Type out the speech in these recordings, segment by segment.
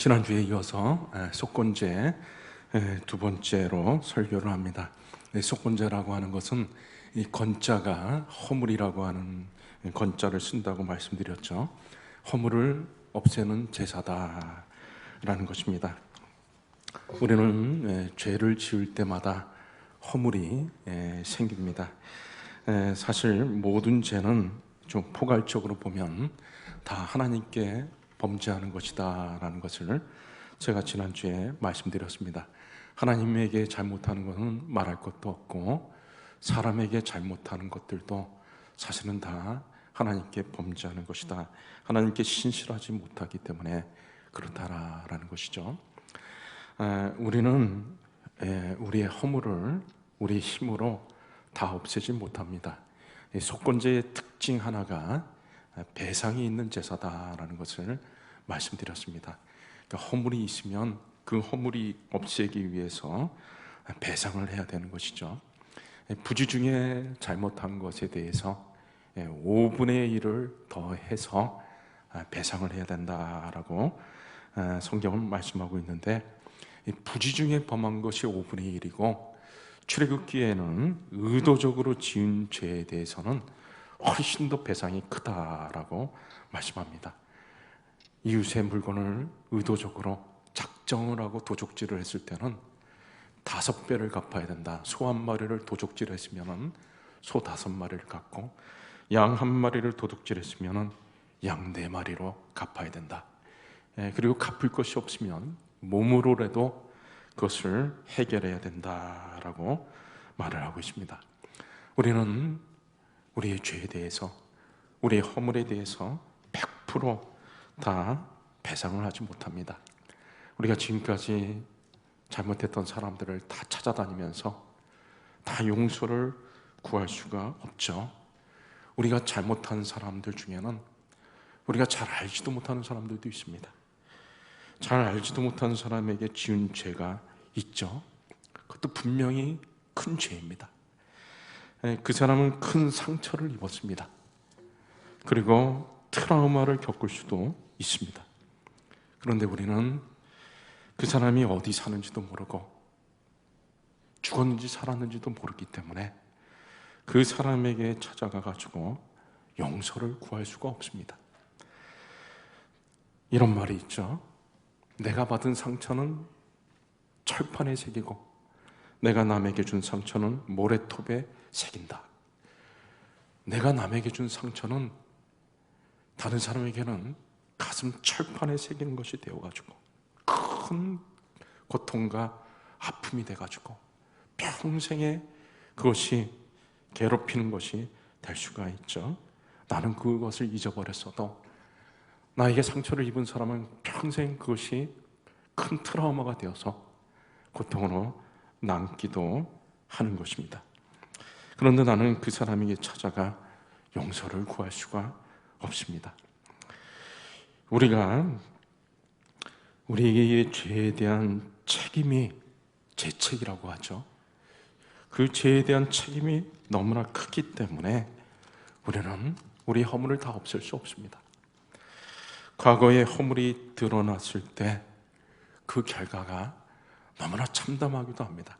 지난주에 이어서 속건제 두 번째로 설교를 합니다. 속건제라고 하는 것은 이 건자가 허물이라고 하는 건자를 쓴다고 말씀드렸죠. 허물을 없애는 제사다라는 것입니다. 우리는 죄를 지을 때마다 허물이 생깁니다. 사실 모든 죄는 좀 포괄적으로 보면 다 하나님께 범죄하는 것이다 라는 것을 제가 지난주에 말씀드렸습니다. 하나님에게 잘못하는 것은 말할 것도 없고 사람에게 잘못하는 것들도 사실은 다 하나님께 범죄하는 것이다, 하나님께 신실하지 못하기 때문에 그렇다라는 것이죠. 우리는 우리의 허물을 우리 힘으로 다 없애지 못합니다. 속건제의 특징 하나가 배상이 있는 제사다라는 것을 말씀드렸습니다. 그러니까 허물이 있으면 그 허물이 없애기 위해서 배상을 해야 되는 것이죠. 부지 중에 잘못한 것에 대해서 5분의 1을 더해서 배상을 해야 된다라고 성경은 말씀하고 있는데, 부지 중에 범한 것이 5분의 1이고 출애굽기에는 의도적으로 지은 죄에 대해서는 훨씬 더 배상이 크다라고 말씀합니다. 이웃의 물건을 의도적으로 작정을 하고 도적질을 했을 때는 5배를 갚아야 된다. 소 1마리를 도적질했으면 소 5마리를 갚고, 양 1마리를 도둑질했으면 양 4마리로 갚아야 된다. 그리고 갚을 것이 없으면 몸으로라도 그것을 해결해야 된다라고 말을 하고 있습니다. 우리는 우리의 죄에 대해서, 우리의 허물에 대해서 100% 다 배상을 하지 못합니다. 우리가 지금까지 잘못했던 사람들을 다 찾아다니면서 다 용서를 구할 수가 없죠. 우리가 잘못한 사람들 중에는 우리가 잘 알지도 못하는 사람들도 있습니다. 잘 알지도 못하는 사람에게 지은 죄가 있죠. 그것도 분명히 큰 죄입니다. 그 사람은 큰 상처를 입었습니다. 그리고 트라우마를 겪을 수도 있습니다. 그런데 우리는 그 사람이 어디 사는지도 모르고 죽었는지 살았는지도 모르기 때문에 그 사람에게 찾아가 가지고 용서를 구할 수가 없습니다. 이런 말이 있죠. 내가 받은 상처는 철판에 새기고 내가 남에게 준 상처는 모래톱에 새긴다. 내가 남에게 준 상처는 다른 사람에게는 가슴 철판에 새기는 것이 되어가지고 큰 고통과 아픔이 돼가지고 평생에 그것이 괴롭히는 것이 될 수가 있죠. 나는 그것을 잊어버렸어도 나에게 상처를 입은 사람은 평생 그것이 큰 트라우마가 되어서 고통으로 남기도 하는 것입니다. 그런데 나는 그 사람에게 찾아가 용서를 구할 수가 없습니다. 우리가 우리의 죄에 대한 책임이 죄책이라고 하죠. 그 죄에 대한 책임이 너무나 크기 때문에 우리는 우리 허물을 다 없앨 수 없습니다. 과거의 허물이 드러났을 때 그 결과가 너무나 참담하기도 합니다.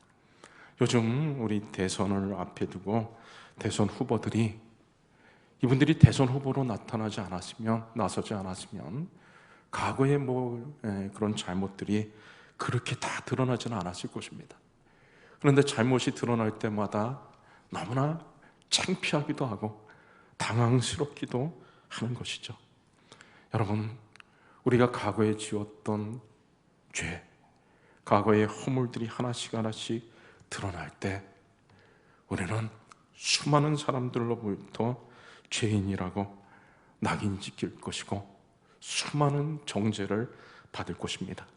요즘 우리 대선을 앞에 두고 대선 후보들이, 이분들이 대선 후보로 나서지 않았으면 과거의 그런 잘못들이 그렇게 다 드러나지는 않았을 것입니다. 그런데 잘못이 드러날 때마다 너무나 창피하기도 하고 당황스럽기도 하는 것이죠. 여러분, 우리가 과거에 지었던 죄, 과거의 허물들이 하나씩 드러날 때 우리는 수많은 사람들로부터 죄인이라고 낙인 찍힐 것이고 수많은 정죄를 받을 것입니다.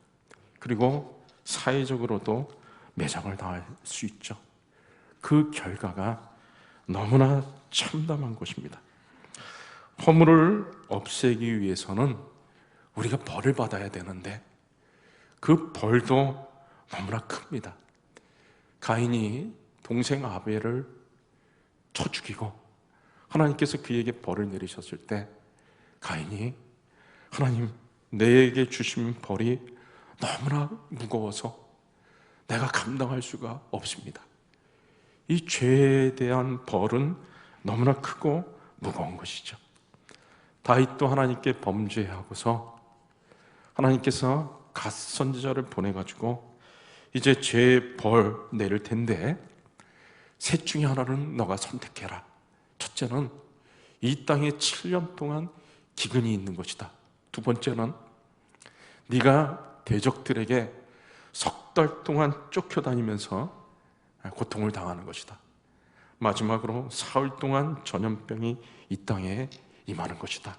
그리고 사회적으로도 매장을 당할 수 있죠. 그 결과가 너무나 참담한 것입니다. 허물을 없애기 위해서는 우리가 벌을 받아야 되는데 그 벌도 너무나 큽니다. 가인이 동생 아벨을 쳐 죽이고 하나님께서 그에게 벌을 내리셨을 때 가인이, 하나님, 내게 주신 벌이 너무나 무거워서 내가 감당할 수가 없습니다. 이 죄에 대한 벌은 너무나 크고 무거운 것이죠. 다윗도 하나님께 범죄하고서 하나님께서 갓 선지자를 보내가지고 이제 죄의 벌 내릴 텐데 셋 중에 하나는 너가 선택해라. 첫째는 이 땅에 7년 동안 기근이 있는 것이다. 두 번째는 네가 대적들에게 석 달 동안 쫓겨다니면서 고통을 당하는 것이다. 마지막으로 사흘 동안 전염병이 이 땅에 임하는 것이다.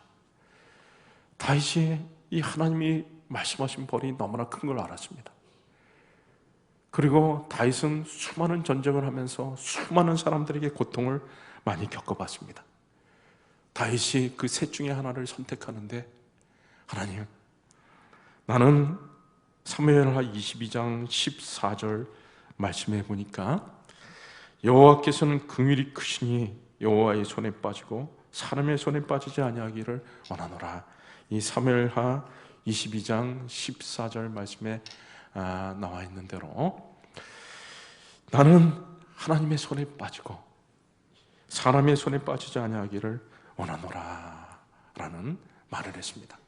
다윗이 이 하나님이 말씀하신 벌이 너무나 큰 걸 알았습니다. 그리고 다윗은 수많은 전쟁을 하면서 수많은 사람들에게 고통을 많이 겪어봤습니다. 다윗이 그 셋 중에 하나를 선택하는데, 하나님, 나는 사무엘하 22장 14절 말씀해 보니까 여호와께서는 긍휼이 크시니 여호와의 손에 빠지고 사람의 손에 빠지지 아니하기를 원하노라. 이 사무엘하 22장 14절 말씀에 나와 있는 대로 나는 하나님의 손에 빠지고 사람의 손에 빠지지 아니하기를 원하노라 라는 말을 했습니다.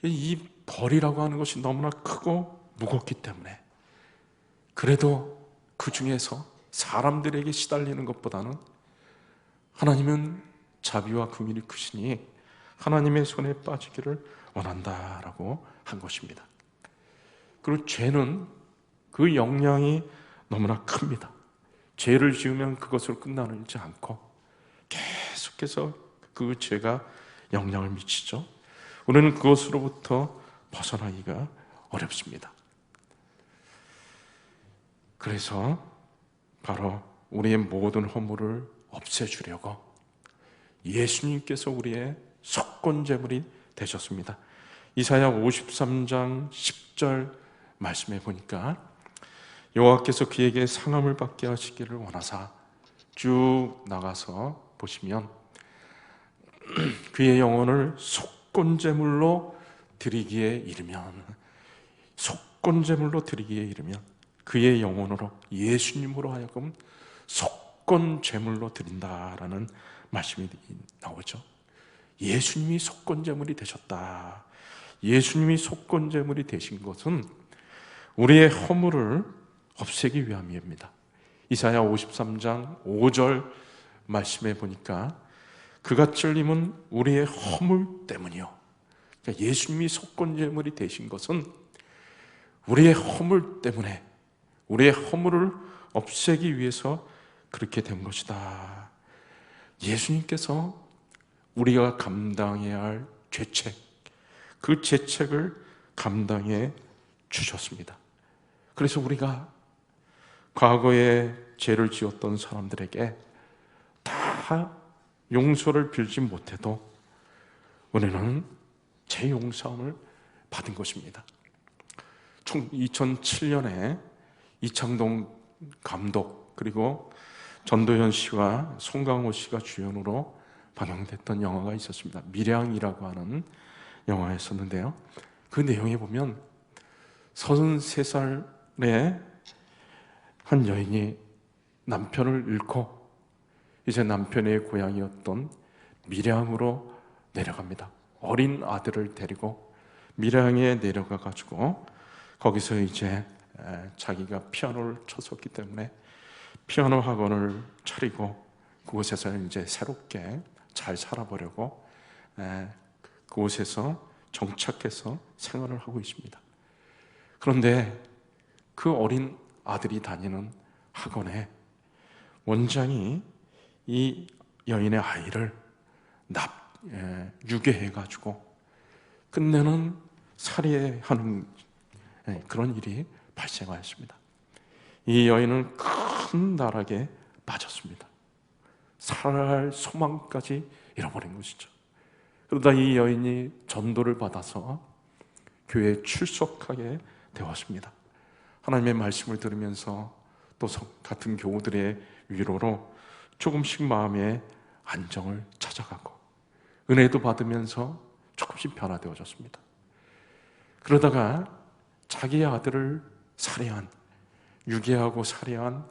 이 벌이라고 하는 것이 너무나 크고 무겁기 때문에 그래도 그 중에서 사람들에게 시달리는 것보다는 하나님은 자비와 긍휼이 크시니 하나님의 손에 빠지기를 원한다라고 한 것입니다. 그리고 죄는 그 영향이 너무나 큽니다. 죄를 지으면 그것으로 끝나지 않고 계속해서 그 죄가 영향을 미치죠. 우리는 그것으로부터 벗어나기가 어렵습니다. 그래서 바로 우리의 모든 허물을 없애주려고 예수님께서 우리의 속건제물이 되셨습니다. 이사야 53장 10절 말씀해 보니까 여호와께서 그에게 상함을 받게 하시기를 원하사, 쭉 나가서 보시면 그의 영혼을 속건제물로 드리기에 이르면, 속건제물로 드리기에 이르면 그의 영혼으로, 예수님으로 하여금 속건제물로 드린다라는 말씀이 나오죠. 예수님이 속건제물이 되셨다. 예수님이 속건제물이 되신 것은 우리의 허물을 없애기 위함입니다. 이사야 53장 5절 말씀해 보니까 그가 찔림은 우리의 허물 때문이요. 그러니까 예수님이 속건제물이 되신 것은 우리의 허물 때문에, 우리의 허물을 없애기 위해서 그렇게 된 것이다. 예수님께서 우리가 감당해야 할 죄책, 그 죄책을 감당해 주셨습니다. 그래서 우리가 과거에 죄를 지었던 사람들에게 다 용서를 빌지 못해도 우리는 죄 용서함을 받은 것입니다. 2007년에 이창동 감독 그리고 전도연 씨와 송강호 씨가 주연으로 방영됐던 영화가 있었습니다. 밀양이라고 하는 영화였었는데요, 그 내용에 보면 33살의 한 여인이 남편을 잃고 이제 남편의 고향이었던 밀양으로 내려갑니다. 어린 아들을 데리고 밀양에 내려가 가지고 거기서 이제 자기가 피아노를 쳤었기 때문에 피아노 학원을 차리고 그곳에서 이제 새롭게 잘 살아보려고 그곳에서 정착해서 생활을 하고 있습니다. 그런데 그 어린 아들이 다니는 학원에 원장이 이 여인의 아이를 유괴해가지고 끝내는 살해하는 그런 일이 발생하였습니다. 이 여인은 큰 나락에 빠졌습니다. 살아갈 소망까지 잃어버린 것이죠. 그러다 이 여인이 전도를 받아서 교회에 출석하게 되었습니다. 하나님의 말씀을 들으면서 또 같은 교우들의 위로로 조금씩 마음의 안정을 찾아가고 은혜도 받으면서 조금씩 변화되어졌습니다. 그러다가 자기의 아들을 살해한, 유괴하고 살해한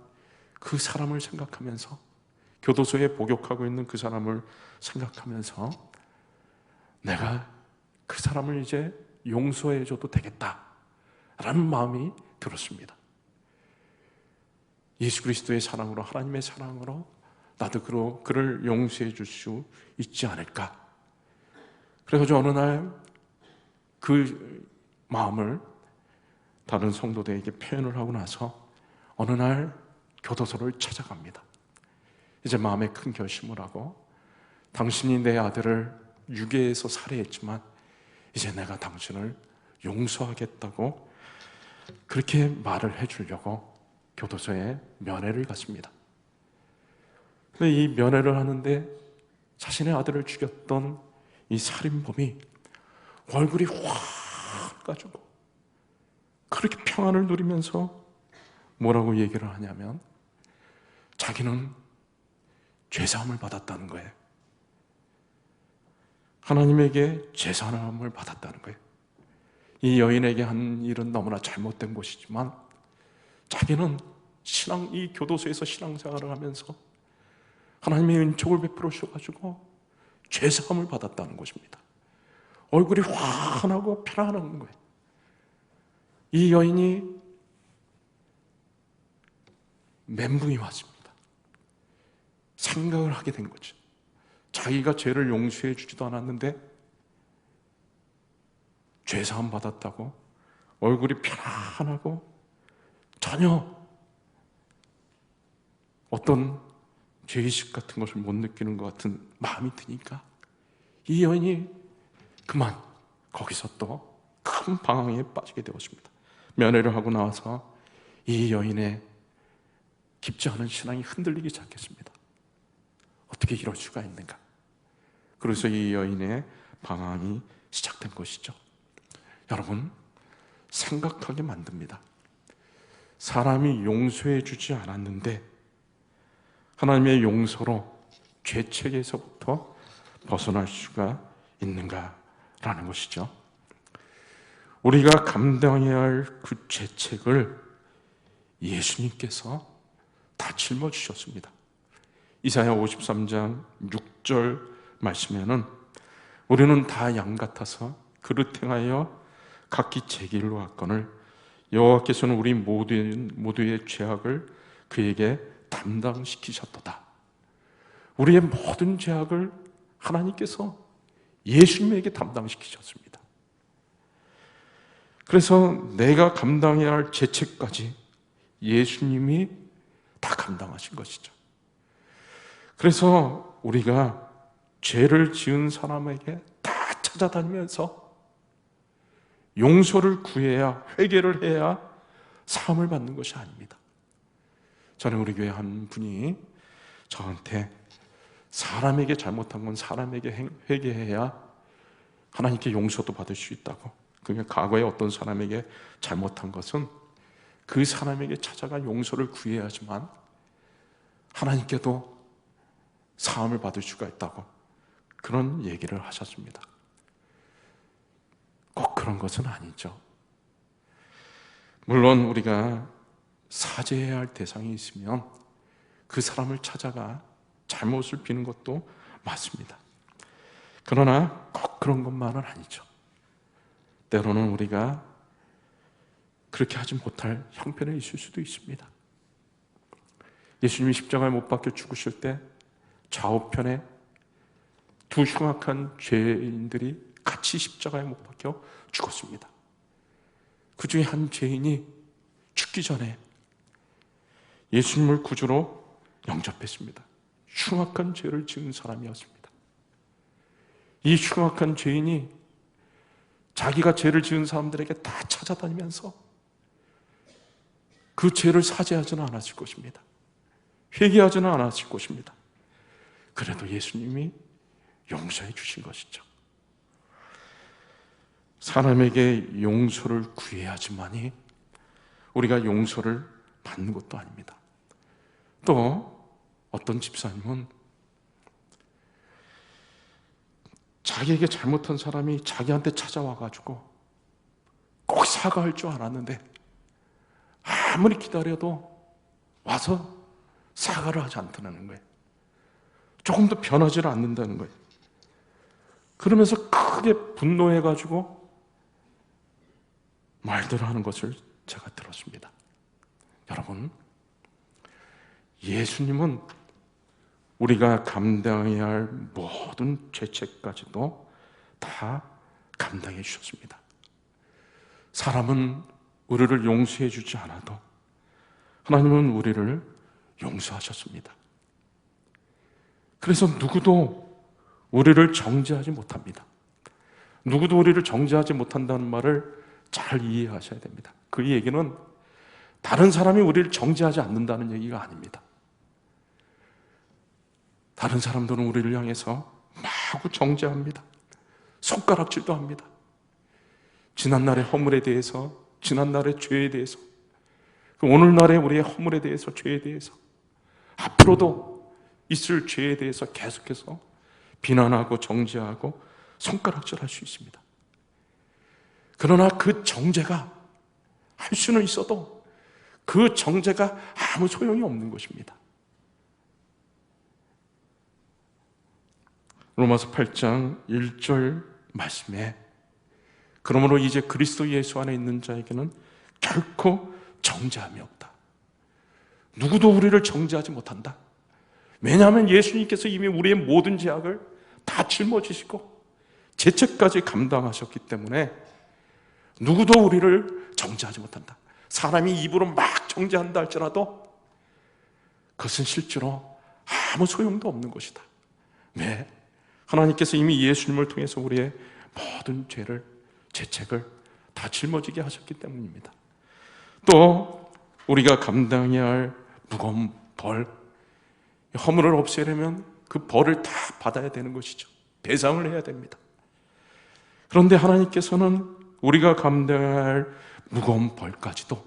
그 사람을 생각하면서, 교도소에 복역하고 있는 그 사람을 생각하면서 내가 그 사람을 이제 용서해줘도 되겠다라는 마음이 들었습니다. 예수 그리스도의 사랑으로, 하나님의 사랑으로 나도 그를 용서해 줄 수 있지 않을까. 그래서 어느 날 그 마음을 다른 성도들에게 표현을 하고 나서 어느 날 교도소를 찾아갑니다. 이제 마음에 큰 결심을 하고, 당신이 내 아들을 유괴해서 살해했지만 이제 내가 당신을 용서하겠다고 그렇게 말을 해주려고 교도소에 면회를 갔습니다. 근데 이 면회를 하는데 자신의 아들을 죽였던 이 살인범이 얼굴이 확 가지고 그렇게 평안을 누리면서 뭐라고 얘기를 하냐면, 자기는 죄사함을 받았다는 거예요. 하나님에게 죄사함을 받았다는 거예요. 이 여인에게 한 일은 너무나 잘못된 것이지만 자기는 이 교도소에서 신앙생활을 하면서 하나님의 은총을 베풀어 주셔가지고 죄사함을 받았다는 것입니다. 얼굴이 환하고 편안한 거예요. 이 여인이 멘붕이 왔습니다. 생각을 하게 된 거죠. 자기가 죄를 용서해 주지도 않았는데 죄사함 받았다고 얼굴이 편안하고 전혀 어떤 죄의식 같은 것을 못 느끼는 것 같은 마음이 드니까 이 여인이 그만 거기서 또 큰 방황에 빠지게 되었습니다. 면회를 하고 나와서 이 여인의 깊지 않은 신앙이 흔들리기 시작했습니다. 어떻게 이럴 수가 있는가? 그래서 이 여인의 방황이 시작된 것이죠. 여러분, 생각하게 만듭니다. 사람이 용서해 주지 않았는데 하나님의 용서로 죄책에서부터 벗어날 수가 있는가라는 것이죠. 우리가 감당해야 할 그 죄책을 예수님께서 다 짊어지셨습니다. 이사야 53장 6절 말씀에는 우리는 다 양 같아서 그릇 행하여 각기 제 길로 갔거늘 여호와께서는 우리 모두의 죄악을 그에게 담당시키셨도다. 우리의 모든 죄악을 하나님께서 예수님에게 담당시키셨습니다. 그래서 내가 감당해야 할 죄책까지 예수님이 다 감당하신 것이죠. 그래서 우리가 죄를 지은 사람에게 다 찾아다니면서 용서를 구해야, 회개를 해야 사함을 받는 것이 아닙니다. 저는 우리 교회 한 분이 저한테 사람에게 잘못한 건 사람에게 회개해야 하나님께 용서도 받을 수 있다고. 그러니까 과거에 어떤 사람에게 잘못한 것은 그 사람에게 찾아가 용서를 구해야지만 하나님께도 사함을 받을 수가 있다고 그런 얘기를 하셨습니다. 꼭 그런 것은 아니죠. 물론 우리가 사죄해야 할 대상이 있으면 그 사람을 찾아가 잘못을 비는 것도 맞습니다. 그러나 꼭 그런 것만은 아니죠. 때로는 우리가 그렇게 하지 못할 형편에 있을 수도 있습니다. 예수님이 십자가에 못 박혀 죽으실 때 좌우편에 두 흉악한 죄인들이 같이 십자가에 못 박혀 죽었습니다. 그 중에 한 죄인이 죽기 전에 예수님을 구주로 영접했습니다. 흉악한 죄를 지은 사람이었습니다. 이 흉악한 죄인이 자기가 죄를 지은 사람들에게 다 찾아다니면서 그 죄를 사죄하지는 않았을 것입니다. 회개하지는 않았을 것입니다. 그래도 예수님이 용서해 주신 것이죠. 사람에게 용서를 구해야지만이 우리가 용서를 받는 것도 아닙니다. 또 어떤 집사님은 자기에게 잘못한 사람이 자기한테 찾아와가지고 꼭 사과할 줄 알았는데 아무리 기다려도 와서 사과를 하지 않다는 거예요. 조금도 변하지를 않는다는 거예요. 그러면서 크게 분노해가지고 말들을 하는 것을 제가 들었습니다. 여러분, 예수님은 우리가 감당해야 할 모든 죄책까지도 다 감당해 주셨습니다. 사람은 우리를 용서해 주지 않아도 하나님은 우리를 용서하셨습니다. 그래서 누구도 우리를 정죄하지 못합니다. 누구도 우리를 정죄하지 못한다는 말을 잘 이해하셔야 됩니다. 그 얘기는 다른 사람이 우리를 정죄하지 않는다는 얘기가 아닙니다. 다른 사람들은 우리를 향해서 마구 정죄합니다. 손가락질도 합니다. 지난날의 허물에 대해서, 지난날의 죄에 대해서, 오늘날의 우리의 허물에 대해서, 죄에 대해서, 앞으로도 있을 죄에 대해서 계속해서 비난하고 정죄하고 손가락질할 수 있습니다. 그러나 그 정죄가 할 수는 있어도 그 정죄가 아무 소용이 없는 것입니다. 로마서 8장 1절 말씀에 그러므로 이제 그리스도 예수 안에 있는 자에게는 결코 정죄함이 없다. 누구도 우리를 정죄하지 못한다. 왜냐하면 예수님께서 이미 우리의 모든 죄악을 다 짊어지시고 죄책까지 감당하셨기 때문에 누구도 우리를 정죄하지 못한다. 사람이 입으로 막 정죄한다 할지라도 그것은 실제로 아무 소용도 없는 것이다. 왜? 하나님께서 이미 예수님을 통해서 우리의 모든 죄를, 죄책을 다 짊어지게 하셨기 때문입니다. 또 우리가 감당해야 할 무거운 벌, 허물을 없애려면 그 벌을 다 받아야 되는 것이죠. 배상을 해야 됩니다. 그런데 하나님께서는 우리가 감당해야 할 무거운 벌까지도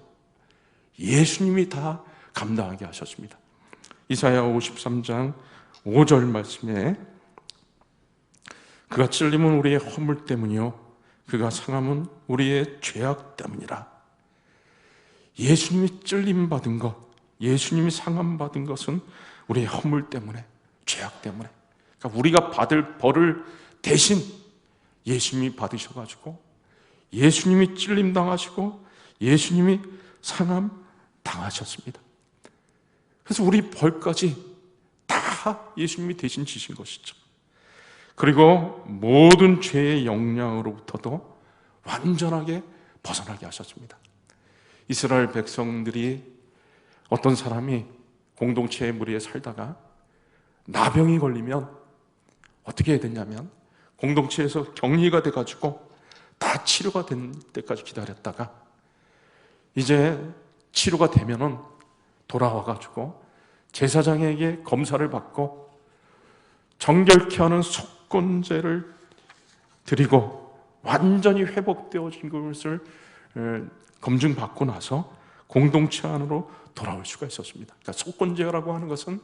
예수님이 다 감당하게 하셨습니다. 이사야 53장 5절 말씀에 그가 찔림은 우리의 허물 때문이요 그가 상함은 우리의 죄악 때문이라. 예수님이 찔림받은 것, 예수님이 상함받은 것은 우리의 허물 때문에, 죄악 때문에, 그러니까 우리가 받을 벌을 대신 예수님이 받으셔가지고 예수님이 찔림당하시고 예수님이 상함당하셨습니다. 그래서 우리 벌까지 다 예수님이 대신 지신 것이죠. 그리고 모든 죄의 영향으로부터도 완전하게 벗어나게 하셨습니다. 이스라엘 백성들이 어떤 사람이 공동체의 무리에 살다가 나병이 걸리면 어떻게 해야 되냐면 공동체에서 격리가 돼가지고 다 치료가 된 때까지 기다렸다가 이제 치료가 되면은 돌아와가지고 제사장에게 검사를 받고 정결케 하는 속건제를 드리고 완전히 회복되어진 것을 검증받고 나서 공동체 안으로 돌아올 수가 있었습니다. 그러니까 속건제라고 하는 것은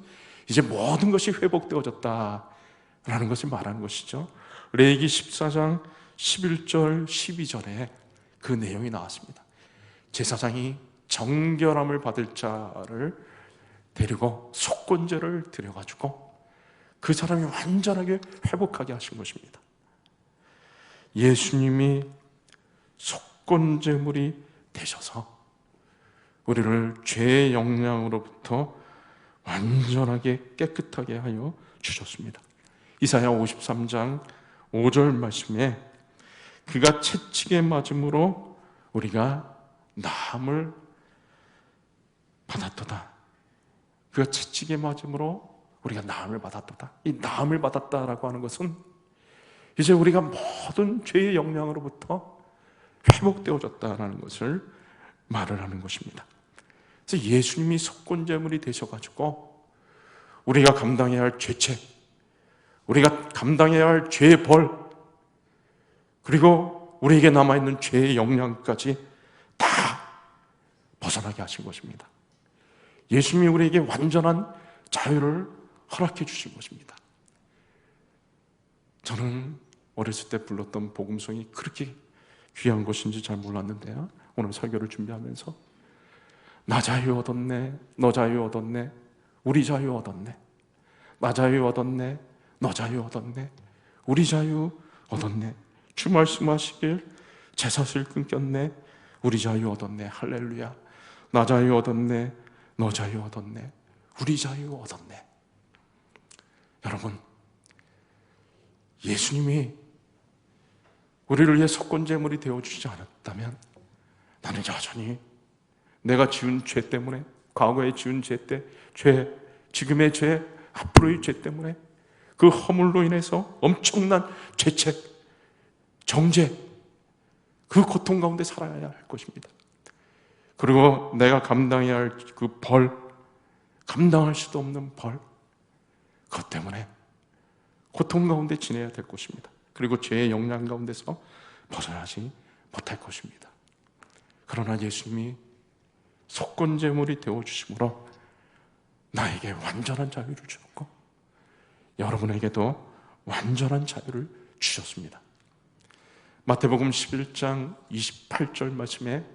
이제 모든 것이 회복되어졌다라는 것을 말하는 것이죠. 레위기 14장 11절 12절에 그 내용이 나왔습니다. 제사장이 정결함을 받을 자를 데리고 속건제를 드려가지고 그 사람이 완전하게 회복하게 하신 것입니다. 예수님이 속건제물이 되셔서 우리를 죄의 영향으로부터 완전하게 깨끗하게 하여 주셨습니다. 이사야 53장 5절 말씀에 그가 채찍에 맞음으로 우리가 나음을 받았도다. 그가 채찍에 맞음으로 우리가 나음을 받았도다. 이 나음을 받았다라고 하는 것은 이제 우리가 모든 죄의 영향으로부터 회복되어졌다라는 것을 말을 하는 것입니다. 그래서 예수님이 속건제물이 되셔가지고 우리가 감당해야 할 죄책, 우리가 감당해야 할 죄의 벌, 그리고 우리에게 남아있는 죄의 영향까지 다 벗어나게 하신 것입니다. 예수님이 우리에게 완전한 자유를 허락해 주신 것입니다. 저는 어렸을 때 불렀던 복음성이 그렇게 귀한 것인지 잘 몰랐는데요. 오늘 설교를 준비하면서 나 자유 얻었네, 너 자유 얻었네, 우리 자유 얻었네, 나 자유 얻었네, 너 자유 얻었네, 우리 자유 얻었네, 주 말씀하시길 제사슬 끊겼네, 우리 자유 얻었네, 할렐루야, 나 자유 얻었네, 너 자유 얻었네, 우리 자유 얻었네. 여러분, 예수님이 우리를 위해 속건제물이 되어주지 않았다면 나는 여전히 내가 지은 죄 때문에, 과거에 지은 죄, 지금의 죄, 앞으로의 죄 때문에 그 허물로 인해서 엄청난 죄책, 정죄, 그 고통 가운데 살아야 할 것입니다. 그리고 내가 감당해야 할 그 벌, 감당할 수도 없는 벌, 그것 때문에 고통 가운데 지내야 될 것입니다. 그리고 죄의 영향 가운데서 벗어나지 못할 것입니다. 그러나 예수님이 속건제물이 되어주심으로 나에게 완전한 자유를 주었고 여러분에게도 완전한 자유를 주셨습니다. 마태복음 11장 28절 말씀에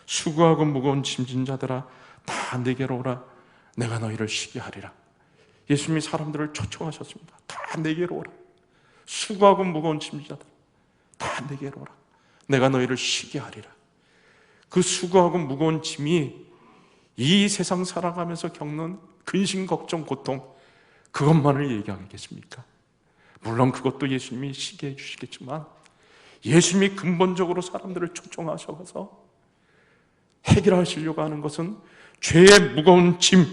수고하고 무거운 짐진 자들아 다 내게로 오라, 내가 너희를 쉬게 하리라. 예수님이 사람들을 초청하셨습니다. 다 내게로 오라. 수고하고 무거운 짐진 자들 다 내게로 오라, 내가 너희를 쉬게 하리라. 그 수고하고 무거운 짐이 이 세상 살아가면서 겪는 근심, 걱정, 고통, 그것만을 얘기하겠습니까? 물론 그것도 예수님이 쉬게 해주시겠지만 예수님이 근본적으로 사람들을 초청하셔서 해결하시려고 하는 것은 죄의 무거운 짐,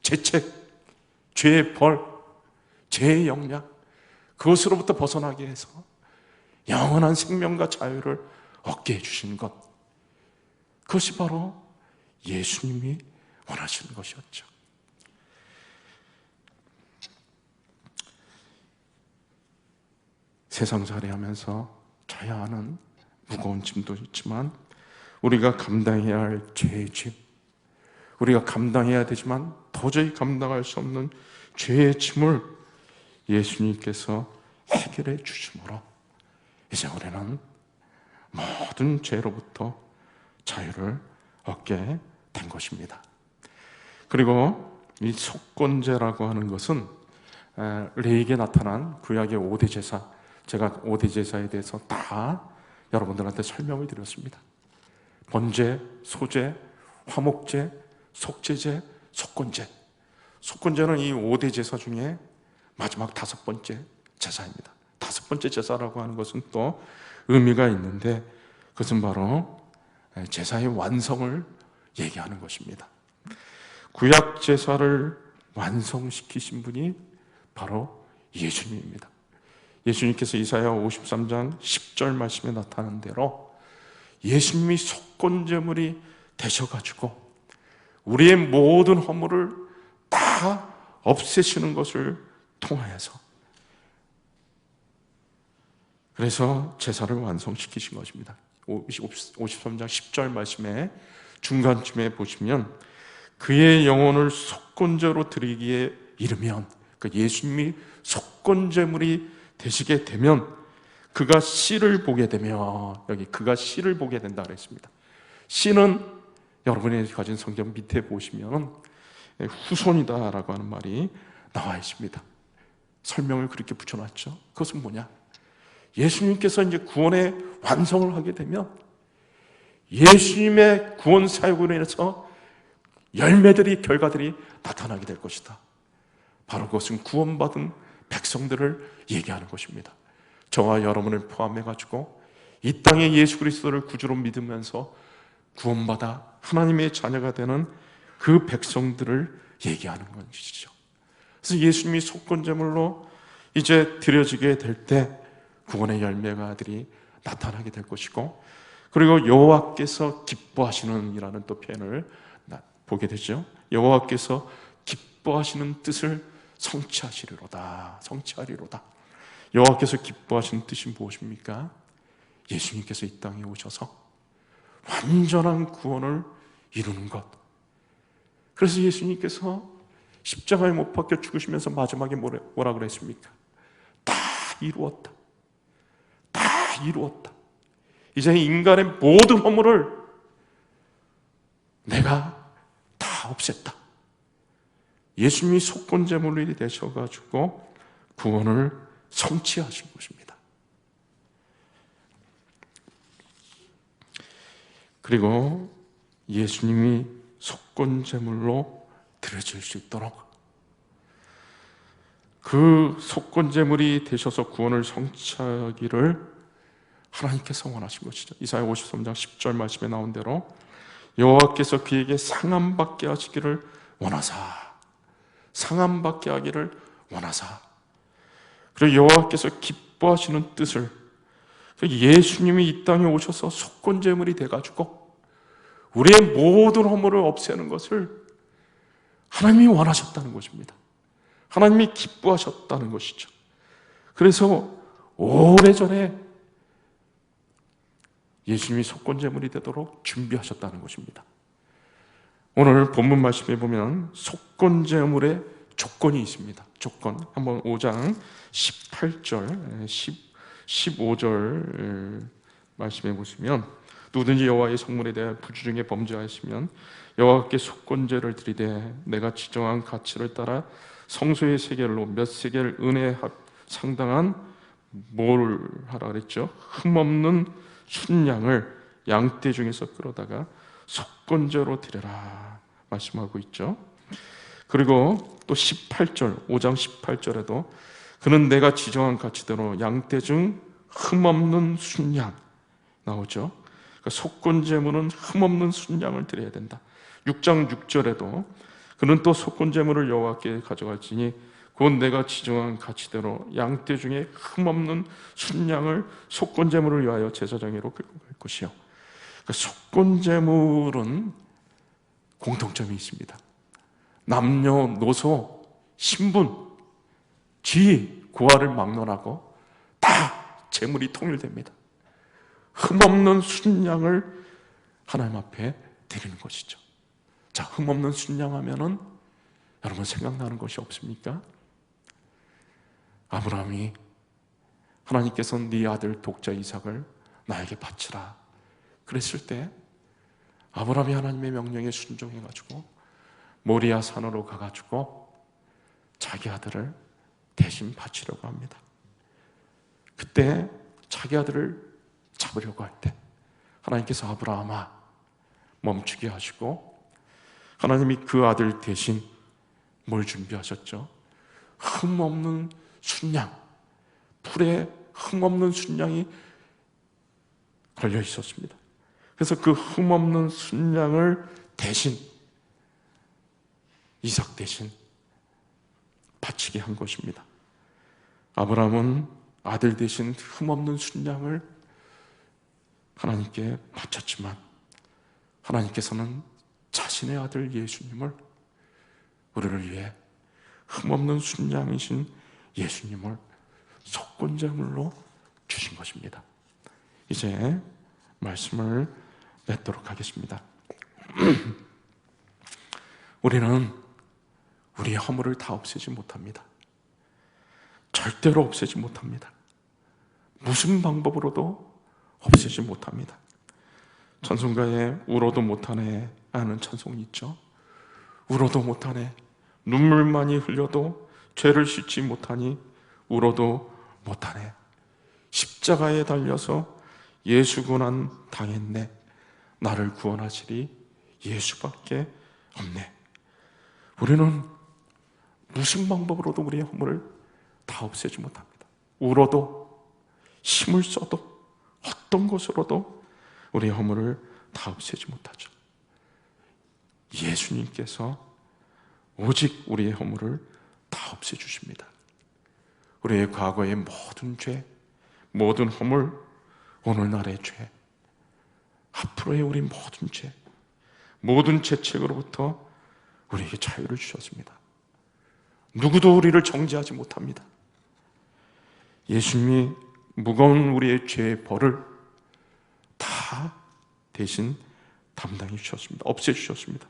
죄책, 죄의 벌, 죄의 영향, 그것으로부터 벗어나게 해서 영원한 생명과 자유를 얻게 해주신 것, 그것이 바로 예수님이 원하시는 것이었죠. 세상살이 하면서 져야 하는 무거운 짐도 있지만 우리가 감당해야 할 죄의 짐, 우리가 감당해야 되지만 도저히 감당할 수 없는 죄의 짐을 예수님께서 해결해 주심으로 이제 우리는 모든 죄로부터 자유를 얻게 된 것입니다. 그리고 이 속건제라고 하는 것은 레위기에 나타난 구약의 5대 제사, 제가 5대 제사에 대해서 다 여러분들한테 설명을 드렸습니다. 번제, 소제, 화목제, 속제제, 속건제. 속건제는 이 5대 제사 중에 마지막 5번째 제사입니다. 5번째 제사라고 하는 것은 또 의미가 있는데 그것은 바로 제사의 완성을 얘기하는 것입니다. 구약 제사를 완성시키신 분이 바로 예수님입니다. 예수님께서 이사야 53장 10절 말씀에 나타난 대로 예수님이 속건제물이 되셔가지고 우리의 모든 허물을 다 없애시는 것을 통하여서, 그래서 제사를 완성시키신 것입니다. 53장 10절 말씀에 중간쯤에 보시면 그의 영혼을 속건제로 드리기에 이르면, 그러니까 예수님이 속건제물이 되시게 되면 그가 씨를 보게 되면, 여기 그가 씨를 보게 된다 그랬습니다. 씨는 여러분이 가진 성경 밑에 보시면 후손이다라고 하는 말이 나와 있습니다. 설명을 그렇게 붙여놨죠. 그것은 뭐냐? 예수님께서 이제 구원의 완성을 하게 되면 예수님의 구원 사역으로 인해서 열매들이, 결과들이 나타나게 될 것이다. 바로 그것은 구원받은 백성들을 얘기하는 것입니다. 저와 여러분을 포함해가지고 이 땅에 예수 그리스도를 구주로 믿으면서 구원받아 하나님의 자녀가 되는 그 백성들을 얘기하는 것이죠. 그래서 예수님이 속건제물로 이제 드려지게 될 때 구원의 열매가들이 나타나게 될 것이고, 그리고 여호와께서 기뻐하시는 이라는 또 표현을 보게 되죠. 여호와께서 기뻐하시는 뜻을 성취하시리로다. 성취하리로다. 여호와께서 기뻐하시는 뜻이 무엇입니까? 예수님께서 이 땅에 오셔서 완전한 구원을 이루는 것. 그래서 예수님께서 십자가에 못 박혀 죽으시면서 마지막에 뭐라 그랬습니까? 다 이루었다. 다 이루었다. 이제 인간의 모든 허물을 내가 다 없앴다. 예수님이 속건제물이 되셔가지고 구원을 성취하신 것입니다. 그리고 예수님이 속건제물로 드려질 수 있도록 그 속건제물이 되셔서 구원을 성취하기를 하나님께서 원하신 것이죠. 이사야 53장 10절 말씀에 나온 대로 여호와께서 그에게 상함받게 하시기를 원하사, 상함받게 하기를 원하사. 그리고 여호와께서 기뻐하시는 뜻을, 예수님이 이 땅에 오셔서 속건제물이 돼가지고 우리의 모든 허물을 없애는 것을 하나님이 원하셨다는 것입니다. 하나님이 기뻐하셨다는 것이죠. 그래서 오래전에 예수님이 속건제물이 되도록 준비하셨다는 것입니다. 오늘 본문 말씀에 보면 속건제물의 조건이 있습니다. 조건. 한번 5장 18절, 15절 말씀해 보시면 누구든지 여호와의 성물에 대해 부주중에 범죄하시면 여호와께 속건제를 드리되 내가 지정한 가치를 따라 성소의 세겔로 몇 세겔 은에 상당한 뭘 하라 그랬죠? 흠없는 순양을 양떼 중에서 끌어다가 속건제로 드려라 말씀하고 있죠. 그리고 또 18절, 5장 18절에도 그는 내가 지정한 가치대로 양떼 중 흠없는 순양 나오죠. 그러니까 속건제물은 흠없는 순양을 드려야 된다. 6장 6절에도 그는 또 속건제물을 여호와께 가져갈지니 곧 내가 지정한 가치대로 양떼 중에 흠없는 순양을 속건제물을 위하여 제사장으로 끌고 갈 것이요. 그러니까 속건제물은 공통점이 있습니다. 남녀노소, 신분, 지, 고아를 막론하고 다 제물이 통일됩니다. 흠없는 순양을 하나님 앞에 드리는 것이죠. 자, 흠없는 순양하면은 여러분 생각나는 것이 없습니까? 아브라함이 하나님께서 네 아들 독자 이삭을 나에게 바치라 그랬을 때 아브라함이 하나님의 명령에 순종해가지고 모리아 산으로 가가지고 자기 아들을 대신 바치려고 합니다. 그때 자기 아들을 잡으려고 할 때 하나님께서 아브라함아 멈추게 하시고 하나님이 그 아들 대신 뭘 준비하셨죠? 흠없는 순양, 풀에 흠없는 순양이 걸려 있었습니다. 그래서 그 흠없는 순양을 대신 이삭 대신 바치게 한 것입니다. 아브라함은 아들 대신 흠없는 순양을 하나님께 바쳤지만 하나님께서는 자신의 아들 예수님을 우리를 위해 흠없는 순양이신 예수님을 속건제물로 주신 것입니다. 이제 말씀을 맺도록 하겠습니다. 우리는 우리의 허물을 다 없애지 못합니다. 절대로 없애지 못합니다. 무슨 방법으로도 없애지 못합니다. 찬송가에 울어도 못하네 하는 찬송이 있죠. 울어도 못하네, 눈물만이 흘려도 죄를 씻지 못하니 울어도 못하네, 십자가에 달려서 예수 고난 당했네, 나를 구원하시리 예수밖에 없네. 우리는 무슨 방법으로도 우리의 허물을 다 없애지 못합니다. 울어도 힘을 써도 어떤 것으로도 우리의 허물을 다 없애지 못하죠. 예수님께서 오직 우리의 허물을 다 없애주십니다. 우리의 과거의 모든 죄, 모든 허물, 오늘날의 죄, 앞으로의 우리 모든 죄, 모든 죄책으로부터 우리에게 자유를 주셨습니다. 누구도 우리를 정죄하지 못합니다. 예수님이 무거운 우리의 죄의 벌을 다 대신 담당해 주셨습니다. 없애주셨습니다.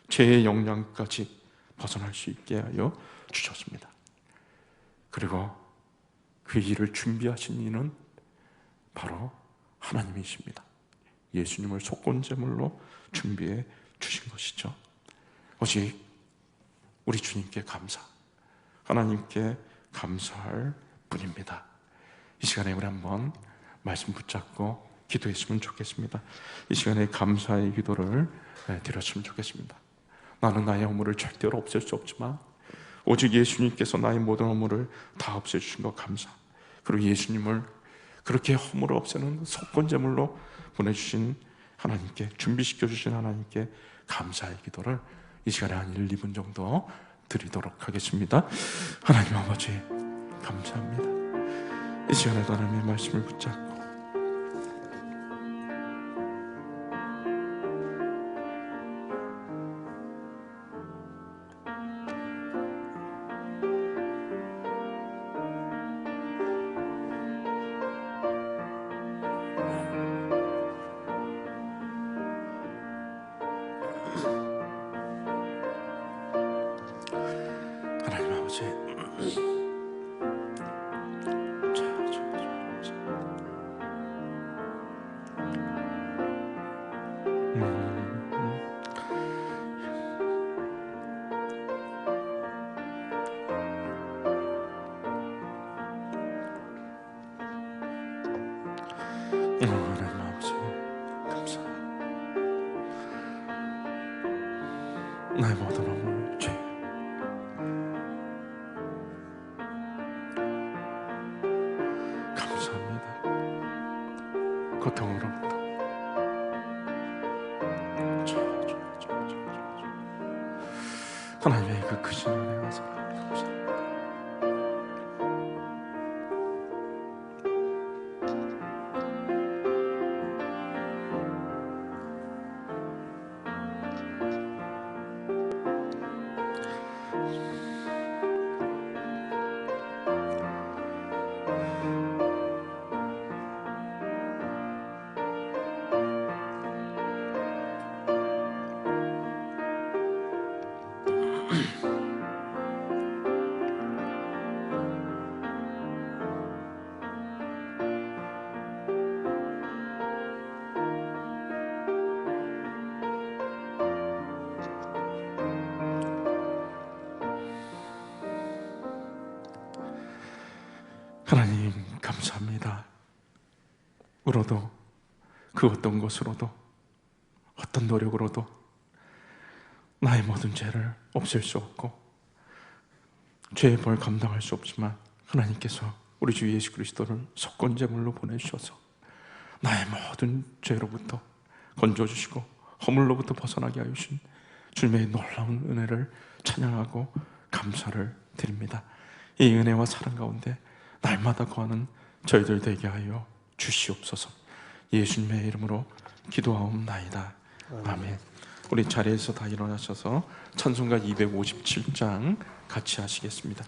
죄의 영향까지 벗어날 수 있게 하여 주셨습니다. 그리고 그 일을 준비하신 이는 바로 하나님이십니다. 예수님을 속건제물로 준비해 주신 것이죠. 오직 우리 주님께 감사, 하나님께 감사할 뿐입니다. 이 시간에 우리 한번 말씀 붙잡고 기도했으면 좋겠습니다. 이 시간에 감사의 기도를 드렸으면 좋겠습니다. 나는 나의 허물을 절대로 없앨 수 없지만 오직 예수님께서 나의 모든 허물을 다 없애주신 것 감사, 그리고 예수님을 그렇게 허물을 없애는 속건제물로 보내주신 하나님께, 준비시켜주신 하나님께 감사의 기도를 이 시간에 한 1, 2분 정도 드리도록 하겠습니다. 하나님 아버지 감사합니다. 이 시간에도 하나님의 말씀을 붙잡고 하나님 아버지 하나님 아버지 감사합니다. 나의 모든 허물, 죄 감사합니다. 고통으로부터 하나님의 그 크신 은혜와 사랑 감사합니다. 하나님 감사합니다. 울어도 그 어떤 것으로도 어떤 노력으로도 나의 모든 죄를 없앨 수 없고 죄의 벌 감당할 수 없지만 하나님께서 우리 주 예수 그리스도를 속건제물로 보내주셔서 나의 모든 죄로부터 건져주시고 허물로부터 벗어나게 하신 주님의 놀라운 은혜를 찬양하고 감사를 드립니다. 이 은혜와 사랑 가운데 날마다 거하는 저희들 되게 하여 주시옵소서. 예수님의 이름으로 기도하옵나이다. 아멘. 우리 자리에서 다 일어나셔서 찬송가 257장 같이 하시겠습니다.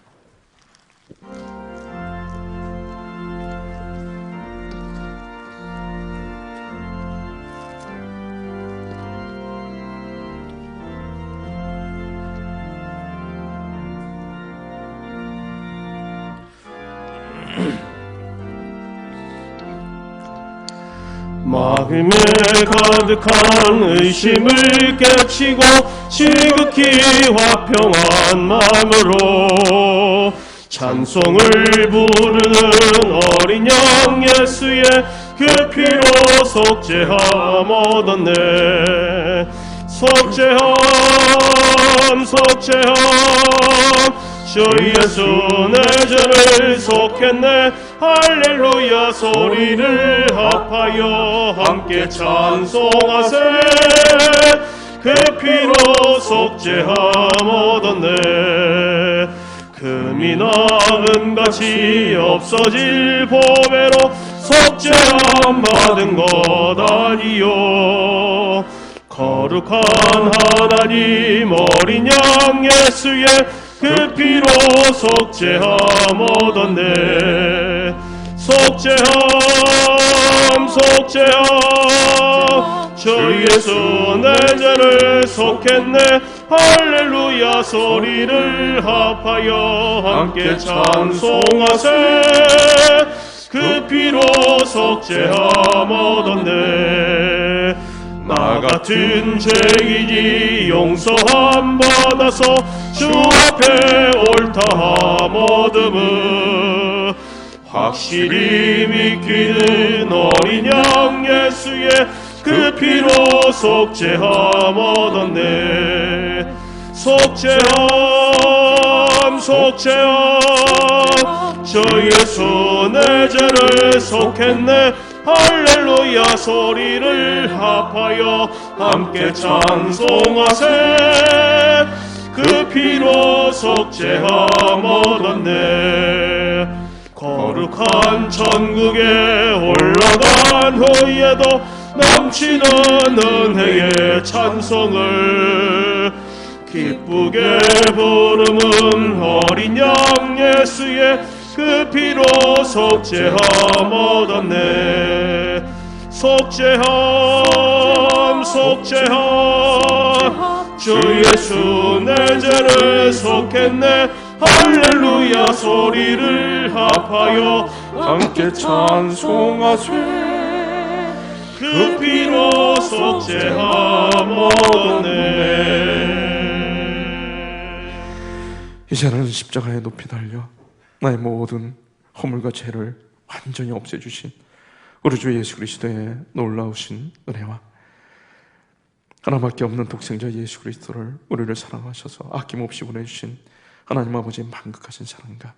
마음에 가득한 의심을 깨치고 지극히 화평한 마음으로 찬송을 부르는 어린 양 예수의 그 피로 속죄함 얻었네. 속죄함 속죄함 주 예수 내 죄를 속했네. 할렐루야 소리를 합하여 함께 찬송하세. 그 피로 속죄함 얻었네. 금이나 은같이 없어질 보배로 속죄함 받은 것 아니요. 거룩한 하나님 어린 양 예수의 그 피로 속죄함 얻었네. 속죄함 속죄함 주 예수 내 죄를 속했네. 할렐루야 소리를 합하여 함께 찬송하세. 그 피로 속죄함 얻었네. 나 같은 죄인이 용서함 받아서 주 앞에 옳다함 얻음을 확실히 믿기는 어린 양 예수의 그 피로 속죄함 얻었네. 속죄함 주 예수 내 죄를 속했네. 할렐루야 소리를 합하여 함께 찬송하세. 그 피로 속죄함 얻었네. 거룩한 천국에 올라간 후에도 넘치는 은혜의 찬송을 기쁘게 부르는 어린 양 예수의 그 피로 속죄함 얻었네. 속죄함 주 예수 내 죄를 속했네. 할렐루야 소리를 합하여 함께 찬송하세. 그 피로 속죄함 얻었네. 이제는 십자가에 높이 달려 나의 모든 허물과 죄를 완전히 없애주신 우리 주 예수 그리스도의 놀라우신 은혜와 하나밖에 없는 독생자 예수 그리스도를 우리를 사랑하셔서 아낌없이 보내주신 하나님 아버지의 만극하신 사랑과